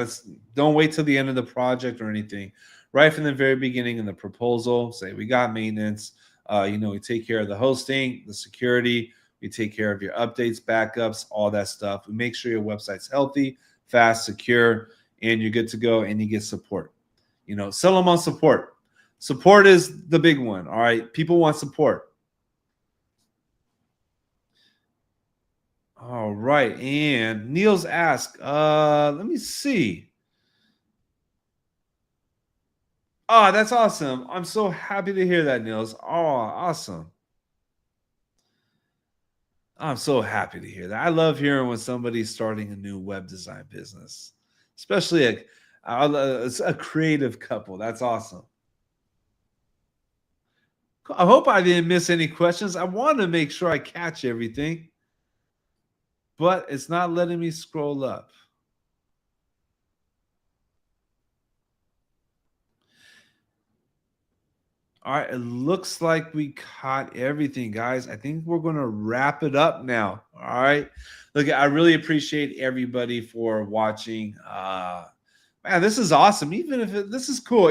Don't wait till the end of the project or anything. Right from the very beginning in the proposal, say we got maintenance. We take care of the hosting, the security. We take care of your updates, backups, all that stuff. We make sure your website's healthy, fast, secure, and you're good to go, and you get support. Sell them on support. Support is the big one, all right? People want support. All right, and Niels asked, let me see. Oh, that's awesome. I'm so happy to hear that, Niels. Oh, awesome. I'm so happy to hear that. I love hearing when somebody's starting a new web design business, especially a creative couple. That's awesome. I hope I didn't miss any questions. I want to make sure I catch everything, but it's not letting me scroll up. All right, it looks like we caught everything, guys. I think we're going to wrap it up now. All right. Look, I really appreciate everybody for watching. Man, this is awesome. Even if this is cool.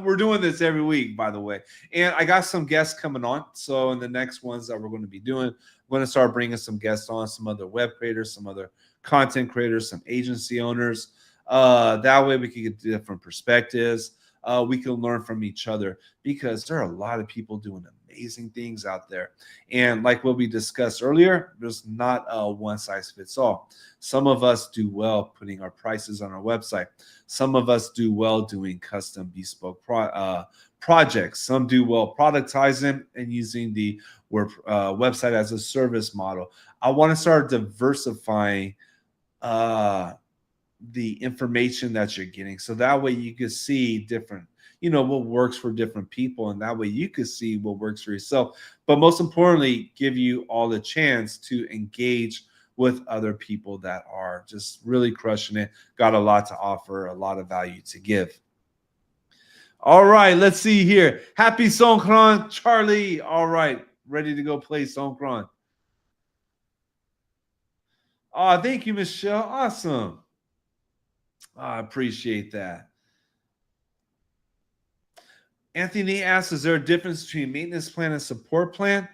We're doing this every week, by the way. And I got some guests coming on. So in the next ones that we're going to be doing, I'm going to start bringing some guests on, some other web creators, some other content creators, some agency owners. That way we can get different perspectives. We can learn from each other because there are a lot of people doing amazing things out there. And like what we discussed earlier, there's not a one size fits all. Some of us do well putting our prices on our website. Some of us do well doing custom bespoke projects. Some do well productizing and using the website as a service model. I want to start diversifying the information that you're getting, so that way you can see different, what works for different people, and that way you can see what works for yourself. But most importantly, give you all the chance to engage with other people that are just really crushing it, got a lot to offer, a lot of value to give. All right, let's see here. Happy Songkran, Charlie. All right, ready to go play Songkran. Oh, thank you, Michelle. Awesome. I appreciate that. Anthony asks, is there a difference between maintenance plan and support plan?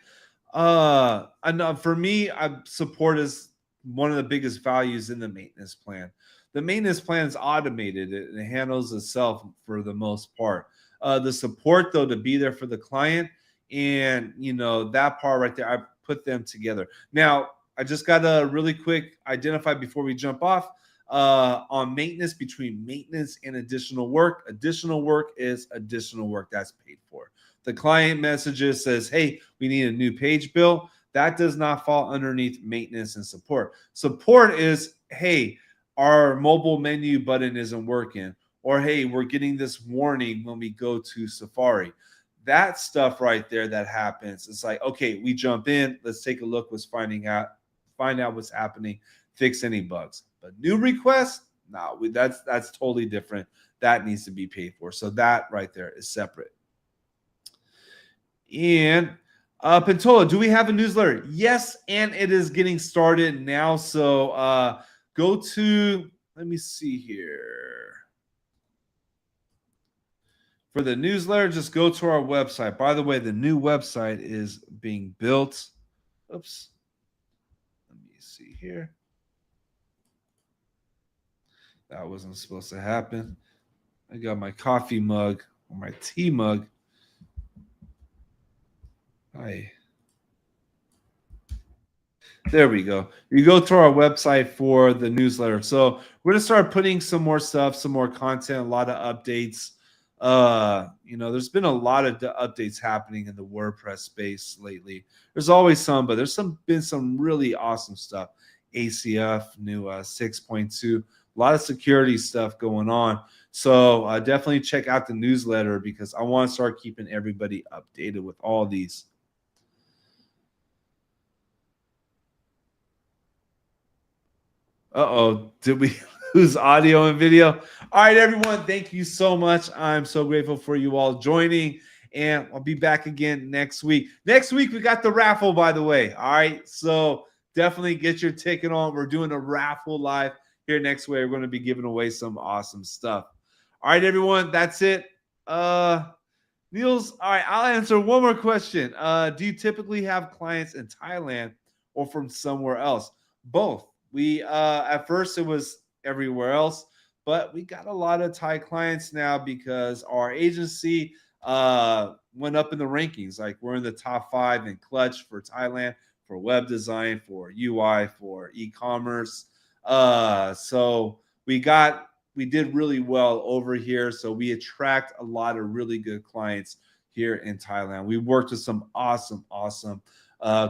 I know for me, support is one of the biggest values in the maintenance plan. The maintenance plan is automated. It handles itself for the most part. The support, though, to be there for the client, and that part right there, I put them together. Now, I just got to really quick identify before we jump off. On maintenance, between maintenance and additional work. Additional work is additional work that's paid for. The client messages says, hey, we need a new page built. That does not fall underneath maintenance and support. Support is, hey, our mobile menu button isn't working, or hey, we're getting this warning when we go to Safari. That stuff right there that happens, it's like, okay, we jump in, let's take a look, find out what's happening, fix any bugs. But new requests, no, that's totally different. That needs to be paid for. So that right there is separate. And Pentola, do we have a newsletter? Yes, and it is getting started now. So go to, let me see here. For the newsletter, just go to our website. By the way, the new website is being built. Oops. Let me see here. That wasn't supposed to happen. I got my coffee mug or my tea mug. There we go. You go to our website for the newsletter. So we're gonna start putting some more stuff, some more content, a lot of updates. There's been a lot of updates happening in the WordPress space lately. There's always some, but there's been some really awesome stuff. ACF, new 6.2, a lot of security stuff going on. So definitely check out the newsletter because I want to start keeping everybody updated with all these. Uh-oh, did we lose audio and video? All right, everyone, thank you so much. I'm so grateful for you all joining, and I'll be back again next week. Next week, we got the raffle, by the way. All right, so definitely get your ticket on. We're doing a raffle live here next week. We're going to be giving away some awesome stuff. All right, everyone, that's it. Niels, all right, I'll answer one more question. Do you typically have clients in Thailand or from somewhere else? Both. We at first it was everywhere else, but we got a lot of Thai clients now because our agency went up in the rankings. Like we're in the top 5 in Clutch for Thailand, for web design, for UI, for e-commerce. So we did really well over here. So we attract a lot of really good clients here in Thailand. We worked with some awesome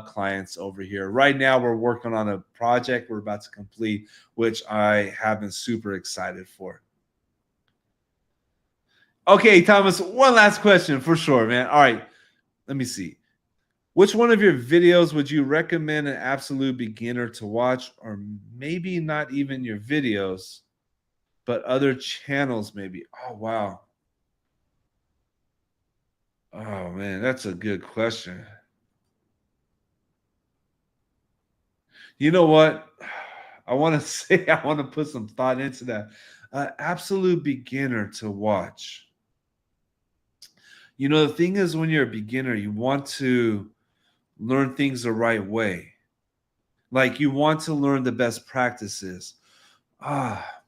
clients over here. Right now, we're working on a project we're about to complete, which I have been super excited for. Okay, Thomas, one last question for sure, man. All right, let me see. Which one of your videos would you recommend an absolute beginner to watch, or maybe not even your videos, but other channels maybe? Oh, wow. Oh, man, that's a good question. You know what? I want to say, I want to put some thought into that. Absolute beginner to watch. The thing is, when you're a beginner, you want to learn things the right way. Like you want to learn the best practices. Ah,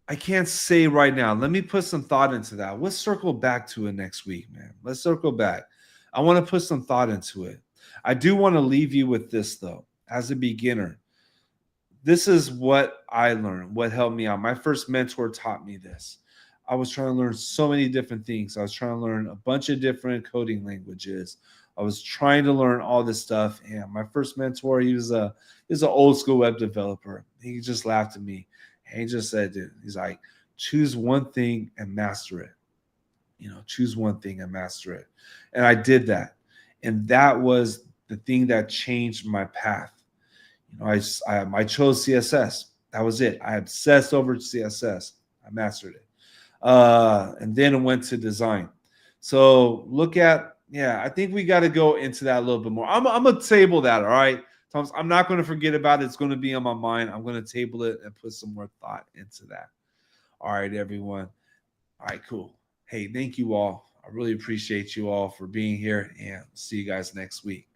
I can't say right now. Let me put some thought into that. Let's circle back to it next week, man. Let's circle back. I want to put some thought into it. I do want to leave you with this, though. As a beginner, this is what I learned, what helped me out. My first mentor taught me this. I was trying to learn so many different things. I was trying to learn a bunch of different coding languages. I was trying to learn all this stuff. And my first mentor, he was an old school web developer. He just laughed at me. And he just said, dude, he's like, choose one thing and master it. Choose one thing and master it. And I did that. And that was the thing that changed my path. I chose CSS. That was it. I obsessed over CSS. I mastered it. And then it went to design. So I think we got to go into that a little bit more. I'm going to table that, all right? Thomas, I'm not going to forget about it. It's going to be on my mind. I'm going to table it and put some more thought into that. All right, everyone. All right, cool. Hey, thank you all. I really appreciate you all for being here, and see you guys next week.